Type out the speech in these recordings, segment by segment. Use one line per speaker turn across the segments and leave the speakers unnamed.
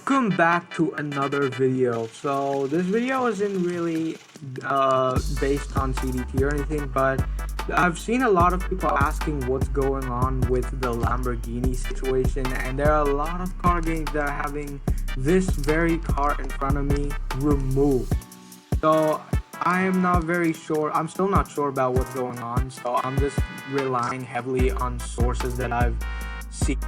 Welcome back to another video. So this video isn't really based on CDT or anything, but I've seen a lot of people asking what's going on with the Lamborghini situation, and there are a lot of car games that are having this very car in front of me removed. So I am not very sure. I'm still not sure about what's going on, so I'm just relying heavily on sources that I've seen.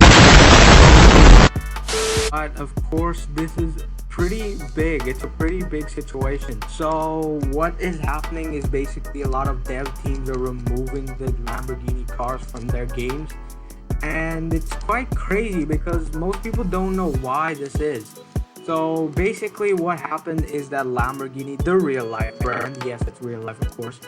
But of course, this is pretty big. It's a pretty big situation. So what is happening is basically a lot of dev teams are removing the Lamborghini cars from their games, and it's quite crazy because most people don't know why this is. So basically what happened is that Lamborghini, the real life brand, yes, it's real life of course,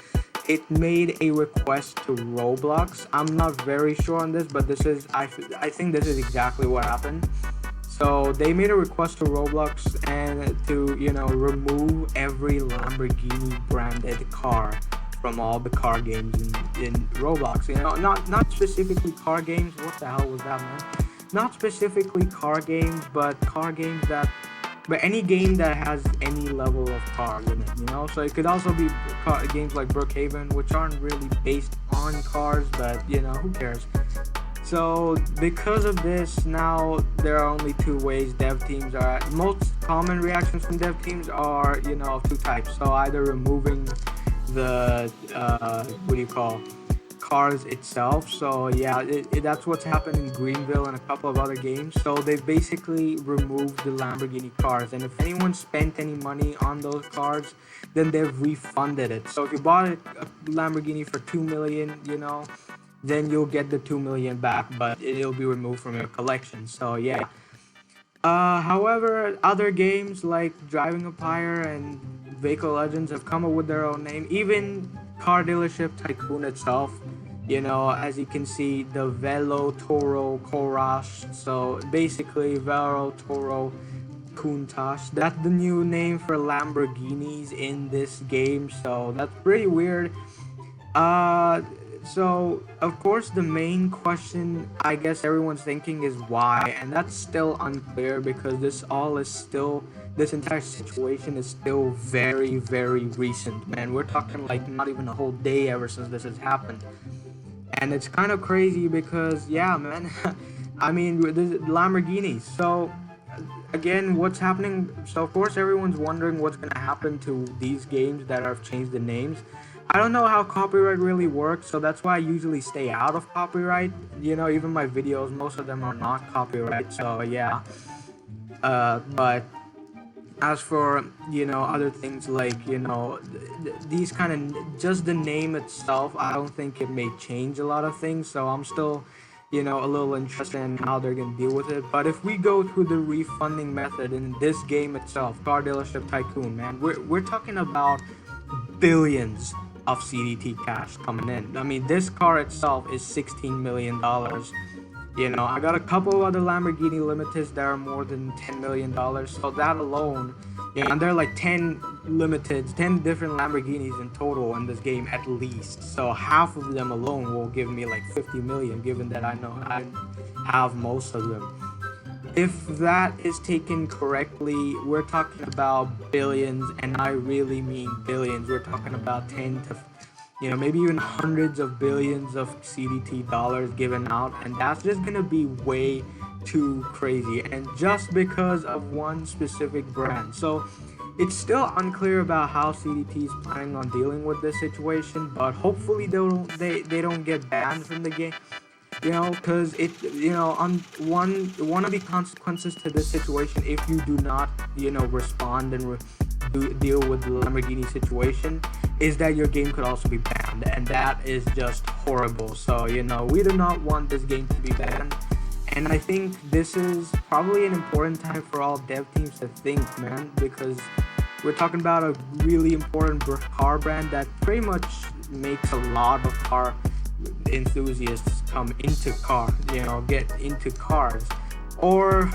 it made a request to Roblox. I'm not very sure on this, but this is I think this is exactly what happened. So they made a request to Roblox and to, remove every Lamborghini branded car from all the car games in Roblox. Not specifically car games. What the hell was that, man? Not specifically car games, but but any game that has any level of cars in it, So it could also be games like Brookhaven, which aren't really based on cars, but, who cares? So because of this, now there are only two ways dev teams are at. Most common reactions from dev teams are, two types. So either removing the, cars itself. So yeah, that's what's happened in Greenville and a couple of other games. So they've basically removed the Lamborghini cars, and if anyone spent any money on those cars, then they've refunded it. So if you bought a Lamborghini for 2 million, then you'll get the 2 million back, but it'll be removed from your collection. So yeah. However, other games like Driving Empire and Vehicle Legends have come up with their own name. Even Car Dealership Tycoon itself, as you can see, the Velo Toro Courage. So basically, Velo Toro Countach. That's the new name for Lamborghinis in this game. So that's pretty weird. So, of course, the main question I guess everyone's thinking is why, and that's still unclear because this entire situation is still very, very recent, man. We're talking like not even a whole day ever since this has happened. And it's kind of crazy because, yeah, man, I mean, this Lamborghinis. So, again, what's happening? So, of course, everyone's wondering what's going to happen to these games that have changed the names. I don't know how copyright really works, so that's why I usually stay out of copyright. Even my videos, most of them are not copyright, so yeah. But as for, other things like, these kind of, just the name itself, I don't think it may change a lot of things, so I'm still, a little interested in how they're going to deal with it. But if we go through the refunding method in this game itself, Car Dealership Tycoon, man, we're talking about billions of CDT cash coming in. I mean, this car itself is $16 million. I got a couple of other Lamborghini Limiteds that are more than $10 million. So that alone, and there are like 10 Limiteds, 10 different Lamborghinis in total in this game at least. So half of them alone will give me like 50 million, given that I know I have most of them. If that is taken correctly, we're talking about billions, and I really mean billions. We're talking about 10 to, maybe even hundreds of billions of CDT dollars given out, and that's just gonna be way too crazy, and just because of one specific brand. So it's still unclear about how CDT is planning on dealing with this situation, but hopefully they don't get banned from the game. Because on one of the consequences to this situation, if you do not, respond and deal with the Lamborghini situation, is that your game could also be banned, and that is just horrible. So, we do not want this game to be banned, and I think this is probably an important time for all dev teams to think, man, because we're talking about a really important car brand that pretty much makes a lot of car enthusiasts come into get into cars or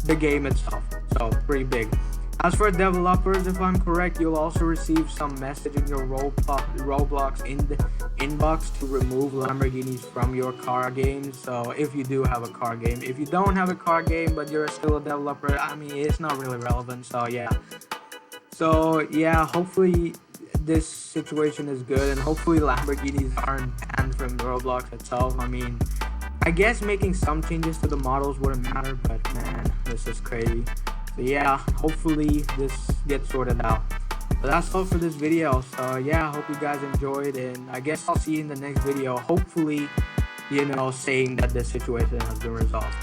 the game itself. So pretty big. As for developers, if I'm correct, you'll also receive some message in your Roblox in the inbox to remove Lamborghinis from your car games. So if you do have a car game, if you don't have a car game but you're still a developer, I mean, it's not really relevant. So yeah. So yeah, hopefully this situation is good, and hopefully Lamborghinis aren't banned from Roblox itself. I mean, I guess making some changes to the models wouldn't matter, but man, this is crazy. So yeah, hopefully this gets sorted out. But that's all for this video. So yeah, I hope you guys enjoyed, and I guess I'll see you in the next video. Hopefully, saying that this situation has been resolved.